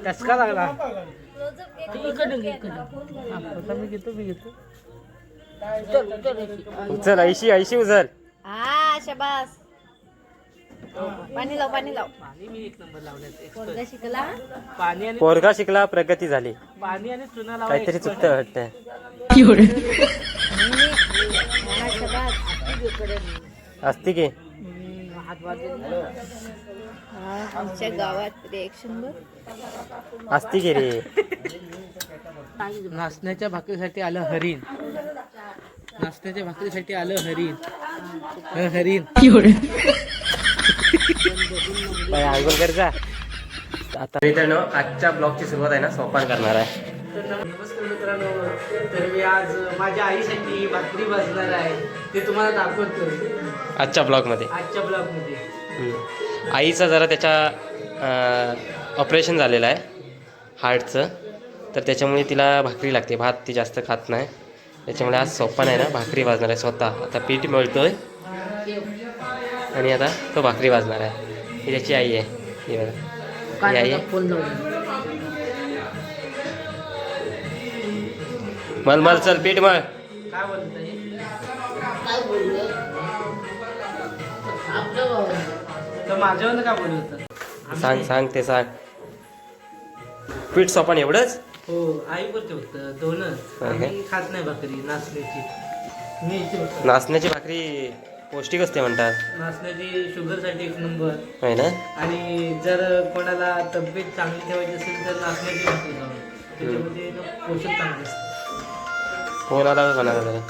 कसका लागला उचल 80 उचल. हा शबास. पाणी लाव पाणी लाव. पोरगा शिकला. पाणी आणि पोरगा शिकला प्रगती झाली. पाणी आणि चुना लावा. काहीतरी चुकतं वाटतं. असती की आमच्या गावात रिएक्शन बघ. असती की रे. नाचण्याच्या भाकरीसाठी आलं हरिण. नाचण्याच्या भाकरीसाठी आलं हरिण. हरिण आंघोळ कर जा. आता मित्रांनो आजच्या ब्लॉगची सुरुवात आहे ना सोपान करणार आहे. नमस्कार मित्रांनो. तर मी आज माझ्या आईसाठी भाकरी भाजणार आहे. ते तुम्हाला दाखवतो आजच्या ब्लॉगमध्ये. आजच्या ब्लॉगमध्ये. आईचा जरा त्याच्या ऑपरेशन झालेलं आहे हार्टचं, तर त्याच्यामुळे तिला भाकरी लागते. भात ती जास्त खात नाही, त्याच्यामुळे आज सोपान आहे ना भाकरी भाजणार आहे स्वतः. आता पीठ मळतोय आणि आता तो भाकरी भाजणार आहे. ही त्याची आई आहे. ही बघा ही आई आहे. मल मल चल पीठ मळ. काय बोलतोय तर माझ्यावर काय बोलत सांग सांग ते सांग. पीठ सोपान एवढंच. हो आई बोलते फक्त दोनच. आम्ही खात नाही भाकरी नाचण्याची. मी इथे होतो. नाचण्याची भाकरी पौष्टिक असते म्हणतात. नाचण्याची शुगरसाठी एक नंबर आहे ना. आणि जर कोणाला तब्येत चांगली ठेवायची असेल तर नाचण्याची भाकरी खाऊ. त्याच्यामध्ये पोषण चांगलं असतं. फोन आला कोणाला जरा.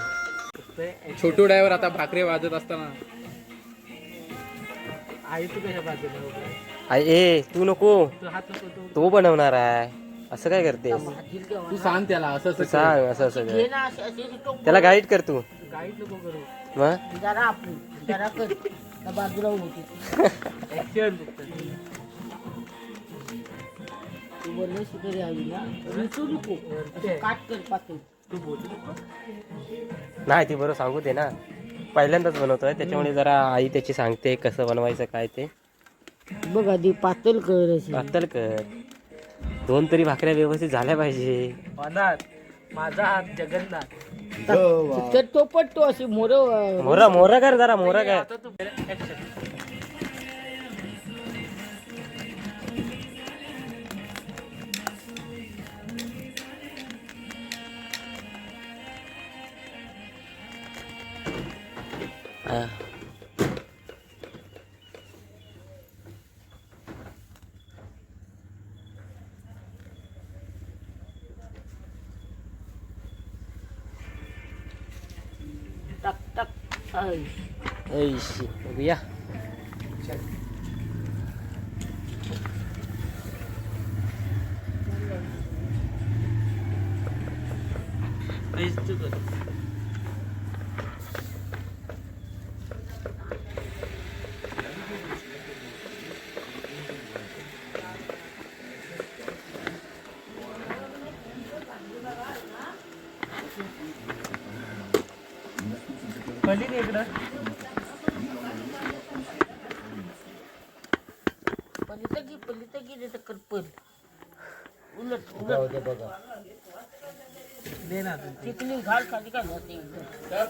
छोटू ड्रायव्हर आता भाकरी वाजत असताना आई तू कशा बाजूला आई ए तू नको, तू हात नको तो बनवणार आहे. असं काय करतेस. तू सांग त्याला असं तू सांग असं सगळं. त्याला गाईड कर तू. गाईड नको करू. मग जरा आपली जरा कर बाजूला होती. ऍक्शन फक्त. तू बोलले शिकरी आली ना विचू नको. काट कर पातळ. तू बोलू नको. नाही ती बरोबर सांगू दे ना. पहिल्यांदाच बनवतोय त्याच्यामुळे जरा आई त्याची सांगते कसं बनवायचं काय ते. बघ आधी पातळ कर अशी. पातळ कर. 2 तरी भाकऱ्या व्यवस्थित झाल्या पाहिजे. होणार. माझा हात जगन्नाथ. तर तो पटतो अशी मोर. मोरा मोरा कर जरा मोरा कर. आता तू ऍक्शन. हा. टाक टाक. ऐशी बघूया. पली इकडं. पलित गेले तर करपल. उलट उलट दे ना. तिकली घाल खाली काय जाते.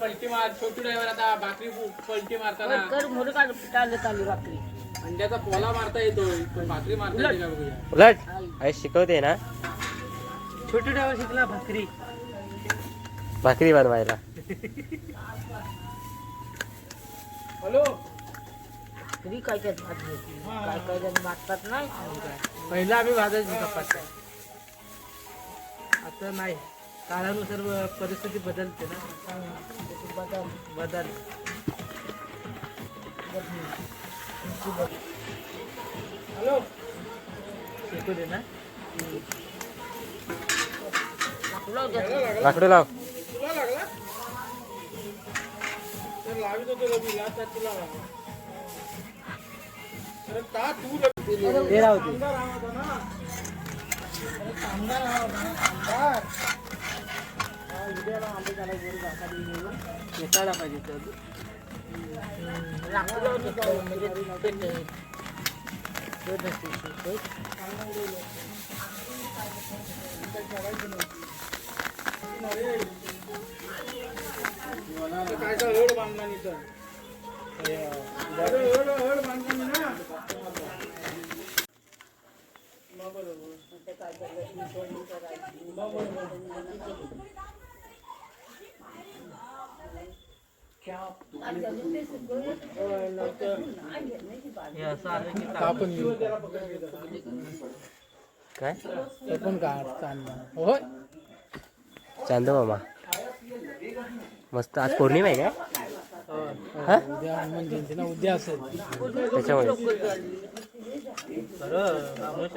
पलटी मार. छोटू ड्रायव्हर आता भाकरी पलटी मारताना कर मोर काढ पिटाले चालू बाकरी. अंड्याचा पोला मारता येतोय पण भाकरी मारता येते का बघूया. उलट आई शिकवते ना छोटू ड्रायव्हर शिकला भाकरी. भाकरी बनवायला. हॅलो. तरी काय काय काय जण मारतात नाही. पहिला आम्ही भाजायचो चपात्या. आता नाही. काळानुसार परिस्थिती बदलते ना. बदल. हॅलो. शिकू दे ना. लाकडं लाव. तुला लागला तर लावित होतो रवी. लाचा तुला लागला. अरे ता तू ते राहू दे. एकाला पाहिजे तर लाकडं घेतलं म्हणजे पेट काय तर हळ बांधला नाही तर हळ बांधला ना हे असं आलं की आपण घेऊ काय आपण काढ चालणार होय चांद मामा मस्त आज पौर्णिमा आहे काय हा उद्या हनुमान जयंती ना उद्या असेल त्याच्यामुळे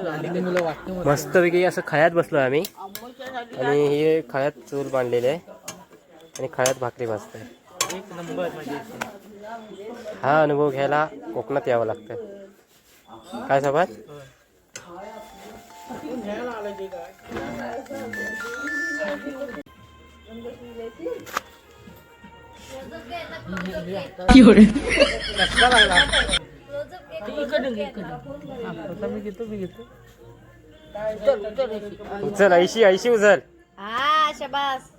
आणि मुलं वाटतं मस्तपैकी असं खळ्यात बसलो आम्ही आणि हे खळ्यात चूल बांधलेले आहे आणि खळ्यात भाकरी भाजतोय एक नंबर म्हणजे हा अनुभव घ्यायला कोकणात यावं लागतं काय सोबत मी घेतो उचल ऐशी उचल हा शबास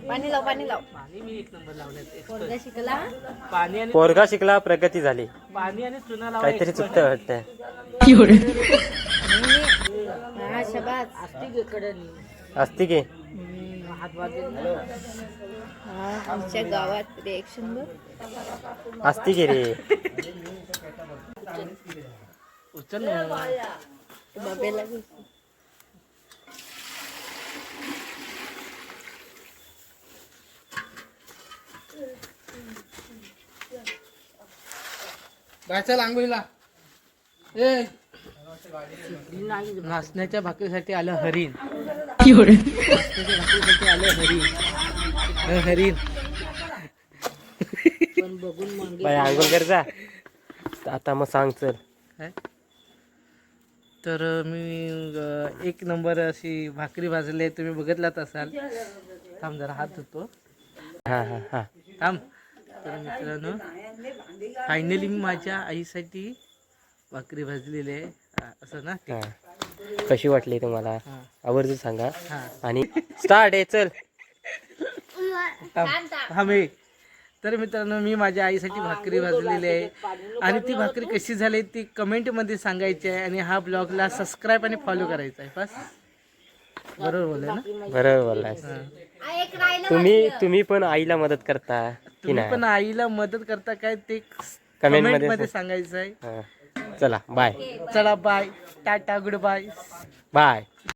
पाणी लाव पाणी मी एक नंबर लावण्यात पोरगा शिकला पाणी आणि पोरगा शिकला प्रगती झाली पाणी आणि चुना लावा काहीतरी चुकतं वाटतंय हा शबास असती की हा आमच्या गावात रिएक्शन बघ असती की रे उचल ना. बाबेला घे. गायचा आंघोळीला ए नाचण्याच्या भाकरीसाठी आलं हरिण नाचण्याच्या भाकरीसाठी आलं हरिण पण बघून मग बाय आंघोळ कर जा आता मग सांग चल काय? तर मी एक नंबर अशी भाकरी भाजली आहे तुम्ही बघितलात असाल थांब जरा हात धुतो हा हा हा थांब तर मित्रांनो फायनली मी माझ्या आईसाठी भाकरी भाजलेली आहे असं ना हा कशी वाटली तुम्हाला हा. आवर्जून सांगा हा आणि स्टार्ट आहे चल थांब हे. तर मित्रांनो मी माझ्या आईसाठी भाकरी भाजलेली आहे आणि ती भाकरी कशी झाली ती कमेंटमध्ये सांगायची आहे आणि हा ब्लॉगला सबस्क्राईब आणि फॉलो करायचा आहे बस बरोबर बोलले ना बरोबर बोललास आ, एक राहिलं तुम्ही पण आईला मदत करता की तुम्ही नाही पण आईला मदत करता काय ते Comment मध्ये कमेंटमध्ये सांगायचं आहे हा. चला बाय चला bye ta-ta goodbye bye